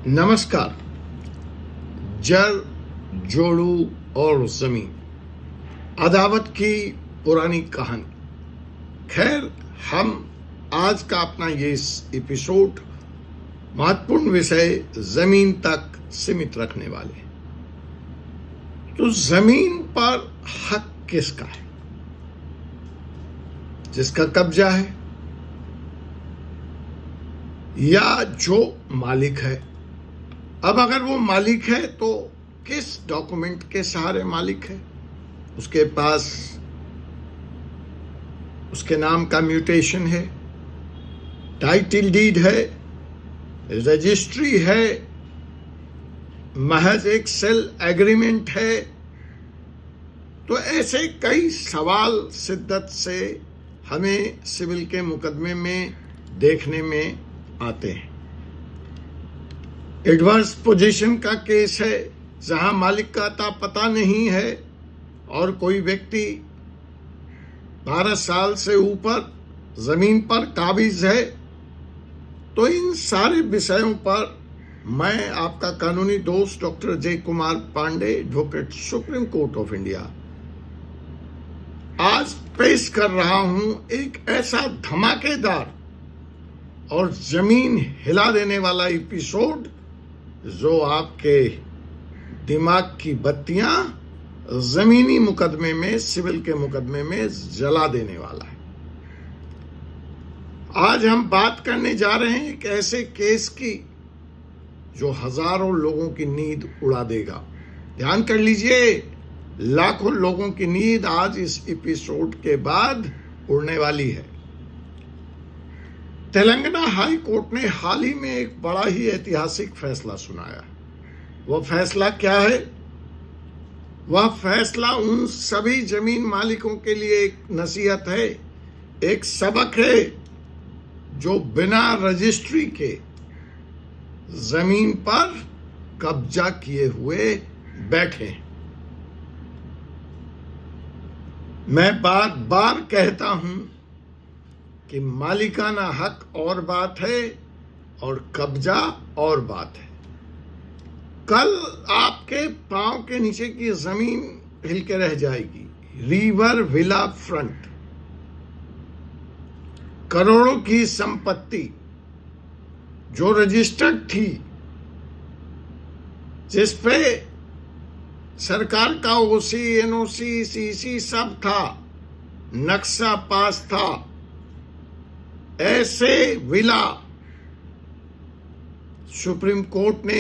नमस्कार। जल, जोड़ू और जमीन, अदावत की पुरानी कहानी। खैर, हम आज का अपना ये एपिसोड महत्वपूर्ण विषय जमीन तक सीमित रखने वाले। तो जमीन पर हक किसका है? जिसका कब्जा है या जो मालिक है? अब अगर वो मालिक है तो किस डॉक्यूमेंट के सहारे मालिक है? उसके पास उसके नाम का म्यूटेशन है, टाइटल डीड है, रजिस्ट्री है, महज एक सेल एग्रीमेंट है। तो ऐसे कई सवाल शिद्दत से हमें सिविल के मुकदमे में देखने में आते हैं। एडवर्स पोजीशन का केस है जहां मालिक का अता पता नहीं है और कोई व्यक्ति 12 साल से ऊपर जमीन पर काबिज है। तो इन सारे विषयों पर मैं आपका कानूनी दोस्त doctor Jay Kumar Pandey, advocate, Supreme Court of India, आज पेश कर रहा हूं एक ऐसा धमाकेदार और जमीन हिला देने वाला एपिसोड जो आपके दिमाग की बत्तियां जमीनी मुकदमे में, सिविल के मुकदमे में जला देने वाला है। आज हम बात करने जा रहे हैं एक ऐसे केस की जो हजारों लोगों की नींद उड़ा देगा। ध्यान कर लीजिए, लाखों लोगों की नींद आज इस एपिसोड के बाद उड़ने वाली है। तेलंगाना हाई कोर्ट ने हाल ही में एक बड़ा ही ऐतिहासिक फैसला सुनाया। वह फैसला क्या है? वह फैसला उन सभी जमीन मालिकों के लिए एक नसीहत है, एक सबक है, जो बिना रजिस्ट्री के जमीन पर कब्जा किए हुए बैठे हैं। मैं बार बार कहता हूं कि मालिकाना हक और बात है और कब्जा और बात है। कल आपके पांव के नीचे की जमीन हिल के रह जाएगी। रिवर विला फ्रंट, करोड़ों की संपत्ति जो रजिस्टर्ड थी, जिस पे सरकार का ओसी, एनओसी, सीसी सब था, नक्शा पास था, ऐसे विला सुप्रीम कोर्ट ने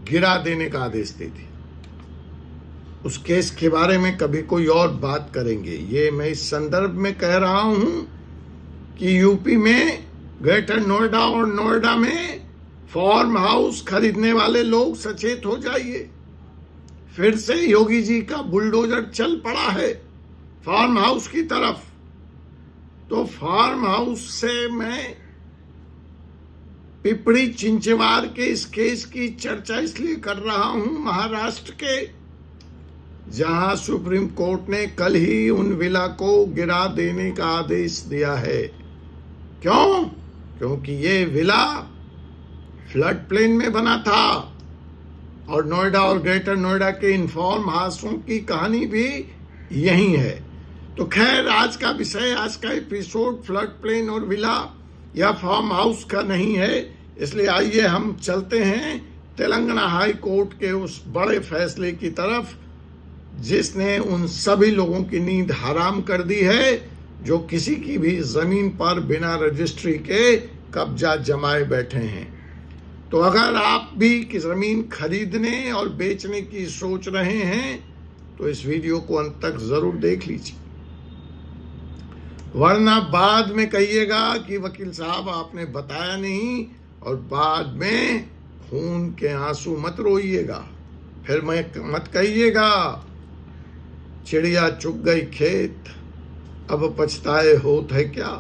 गिरा देने का आदेश दे दिया। उस केस के बारे में कभी कोई और बात करेंगे। ये मैं इस संदर्भ में कह रहा हूं कि यूपी में ग्रेटर नोएडा और नोएडा में फार्म हाउस खरीदने वाले लोग सचेत हो जाइए। फिर से योगी जी का बुलडोजर चल पड़ा है फार्म हाउस की तरफ। तो फार्म हाउस से मैं पिपड़ी चिंचवार के इस केस की चर्चा इसलिए कर रहा हूं, महाराष्ट्र के, जहां सुप्रीम कोर्ट ने कल ही उन विला को गिरा देने का आदेश दिया है। क्यों? क्योंकि ये विला फ्लड प्लेन में बना था और नोएडा और ग्रेटर नोएडा के इन फार्म हाउसों की कहानी भी यही है। तो खैर, आज का विषय, आज का एपिसोड फ्लड प्लेन और विला या फार्म हाउस का नहीं है। इसलिए आइए हम चलते हैं तेलंगाना हाई कोर्ट के उस बड़े फैसले की तरफ जिसने उन सभी लोगों की नींद हराम कर दी है जो किसी की भी जमीन पर बिना रजिस्ट्री के कब्जा जमाए बैठे हैं। तो अगर आप भी जमीन खरीदने और बेचने की सोच रहे हैं तो इस वीडियो को अंत तक जरूर देख लीजिए, वरना बाद में कहिएगा कि वकील साहब आपने बताया नहीं, और बाद में खून के आंसू मत रोइएगा। फिर मत कहिएगा चिड़िया चुग गई खेत, अब पछताए होत है क्या।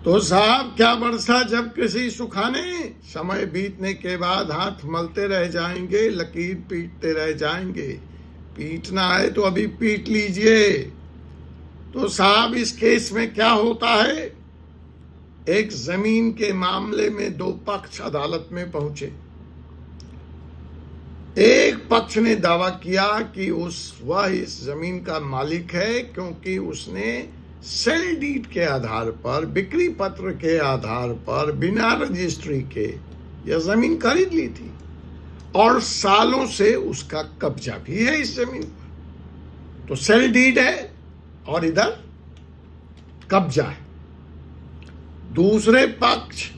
तो साहब, क्या बरसा जब किसी सुखाने, समय बीतने के बाद हाथ मलते रह जाएंगे, लकीर पीटते रह जाएंगे। पीटना है तो अभी पीट लीजिए। तो साहब, इस केस में क्या होता है? एक जमीन के मामले में दो पक्ष अदालत में पहुंचे। एक पक्ष ने दावा किया कि वह इस जमीन का मालिक है क्योंकि उसने सेल डीड के आधार पर, बिक्री पत्र के आधार पर, बिना रजिस्ट्री के यह जमीन खरीद ली थी और सालों से उसका कब्जा भी है इस जमीन पर। तो सेल डीड है और इधर कब्जा है। दूसरे पक्ष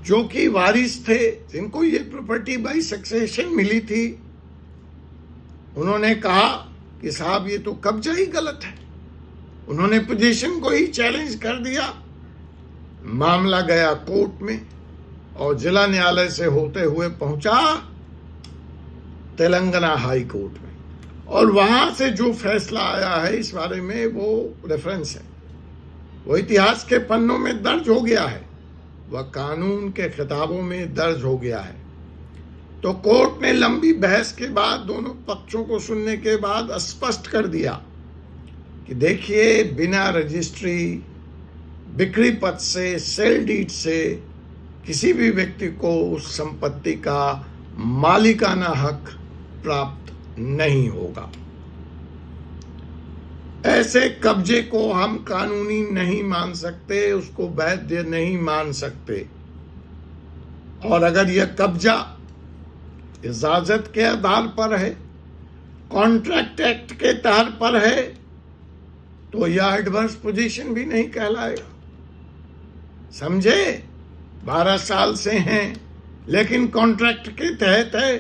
जो कि वारिस थे, जिनको ये प्रॉपर्टी बाय सक्सेशन मिली थी, उन्होंने कहा कि साहब ये तो कब्जा ही गलत है। उन्होंने पोजीशन को ही चैलेंज कर दिया। मामला गया कोर्ट में और जिला न्यायालय से होते हुए पहुंचा तेलंगाना हाई कोर्ट में, और वहां से जो फैसला आया है इस बारे में वो रेफरेंस है, वो इतिहास के पन्नों में दर्ज हो गया है, वह कानून के किताबों में दर्ज हो गया है। तो कोर्ट ने लंबी बहस के बाद, दोनों पक्षों को सुनने के बाद स्पष्ट कर दिया कि देखिए, बिना रजिस्ट्री, बिक्री पत्र से, सेल डीड से किसी भी व्यक्ति को उस संपत्ति का मालिकाना हक प्राप्त नहीं होगा। ऐसे कब्जे को हम कानूनी नहीं मान सकते, उसको वैध नहीं मान सकते। और अगर यह कब्जा इजाजत के आधार पर है, कॉन्ट्रैक्ट एक्ट के तहत पर है, तो यह एडवर्स पोजीशन भी नहीं कहलाएगा। समझे? 12 साल से हैं, लेकिन कॉन्ट्रैक्ट के तहत है,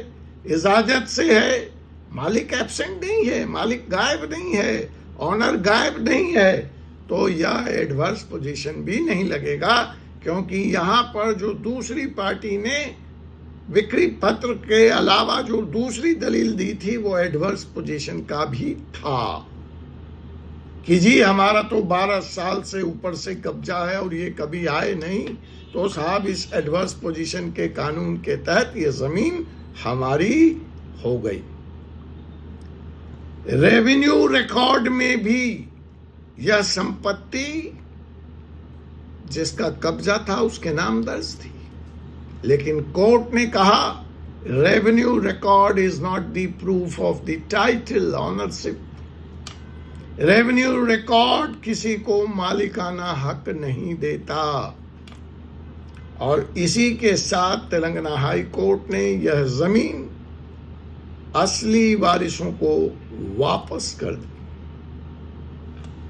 इजाजत से है, मालिक एब्सेंट नहीं है, मालिक गायब नहीं है, ऑनर गायब नहीं है, तो यह एडवर्स पोजीशन भी नहीं लगेगा, क्योंकि यहां पर जो दूसरी पार्टी ने बिक्री पत्र के अलावा जो दूसरी दलील दी थी वो एडवर्स पोजीशन का भी था कि जी हमारा तो 12 साल से ऊपर से कब्जा है और ये कभी आए नहीं, तो साहब इस एडवर्स पोजीशन के कानून के तहत ये जमीन हमारी हो गई। रेवेन्यू रिकॉर्ड में भी यह संपत्ति जिसका कब्जा था उसके नाम दर्ज थी, लेकिन कोर्ट ने कहा revenue record is not the proof of the title ownership. Revenue record किसी को मालिकाना हक नहीं देता। और इसी के साथ तेलंगाना हाई कोर्ट ने यह जमीन असली वारिसों को वापस कर दी।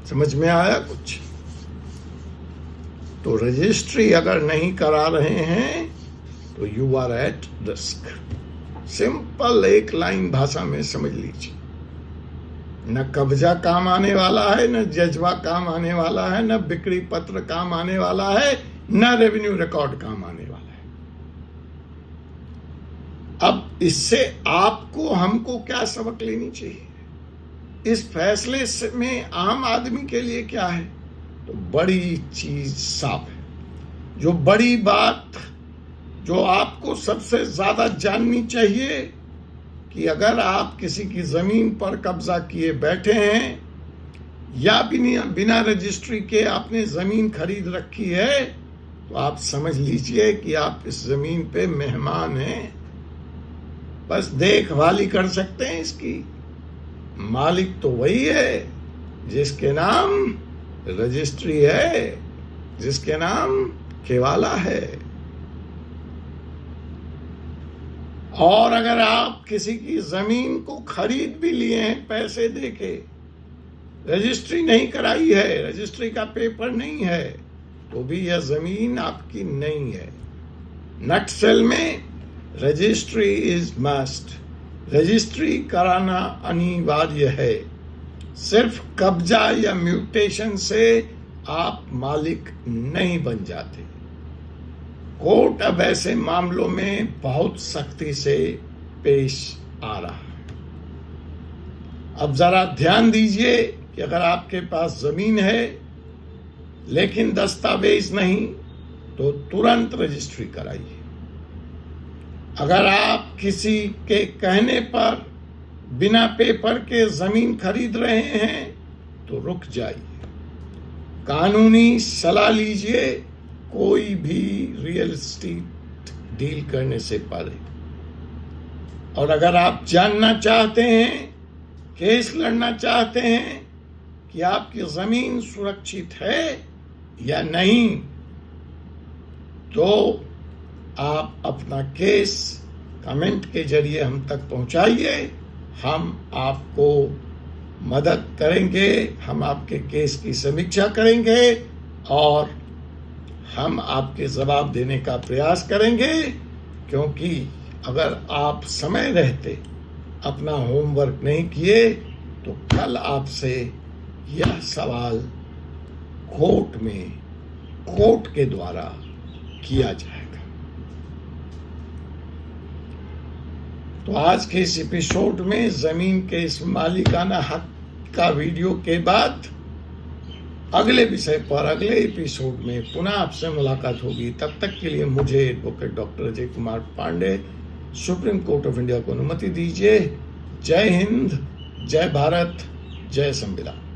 समझ में आया कुछ? तो रजिस्ट्री अगर नहीं करा रहे हैं तो you are at risk. Simple एक लाइन भाषा में समझ लीजिए। न कब्जा काम आने वाला है, न जज्बा काम आने वाला है, न बिक्री पत्र काम आने वाला है, न रेवेन्यू रिकॉर्ड काम आने वाला है। अब इससे आपको हमको क्या सबक लेनी चाहिए? इस फैसले में आम आदमी के लिए क्या है? तो बड़ी चीज साफ है। जो बड़ी बात जो आपको सबसे ज्यादा जाननी चाहिए कि अगर आप किसी की जमीन पर कब्जा किए बैठे हैं या बिना रजिस्ट्री के आपने जमीन खरीद रखी है, तो आप समझ लीजिए कि आप इस जमीन पे मेहमान हैं। बस देखभाल ही कर सकते हैं इसकी। मालिक तो वही है जिसके नाम रजिस्ट्री है, जिसके नाम केवाला है। और अगर आप किसी की जमीन को खरीद भी लिए हैं पैसे देके, रजिस्ट्री नहीं कराई है, रजिस्ट्री का पेपर नहीं है, तो भी यह जमीन आपकी नहीं है। नटसेल में रजिस्ट्री इज मस्ट। रजिस्ट्री कराना अनिवार्य है। सिर्फ कब्जा या म्यूटेशन से आप मालिक नहीं बन जाते। कोर्ट अब ऐसे मामलों में बहुत सख्ती से पेश आ रहा है। अब जरा ध्यान दीजिए कि अगर आपके पास जमीन है लेकिन दस्तावेज नहीं, तो तुरंत रजिस्ट्री कराइए। अगर आप किसी के कहने पर बिना पेपर के जमीन खरीद रहे हैं तो रुक जाइए। कानूनी सलाह लीजिए कोई भी रियल एस्टेट डील करने से पहले। और अगर आप जानना चाहते हैं, केस लड़ना चाहते हैं कि आपकी जमीन सुरक्षित है या नहीं, तो आप अपना केस कमेंट के जरिए हम तक पहुंचाइए। हम आपको मदद करेंगे, हम आपके केस की समीक्षा करेंगे और हम आपके जवाब देने का प्रयास करेंगे। क्योंकि अगर आप समय रहते अपना होमवर्क नहीं किए तो कल आपसे यह सवाल कोर्ट के द्वारा किया जाएगा। तो आज के इस एपिसोड में जमीन के इस मालिकाना हक का वीडियो के बाद अगले विषय पर अगले एपिसोड में पुनः आपसे मुलाकात होगी। तब तक के लिए मुझे advocate doctor Ajay Kumar Pandey Supreme Court of India को अनुमति दीजिए। जय हिंद, जय भारत, जय संविधान।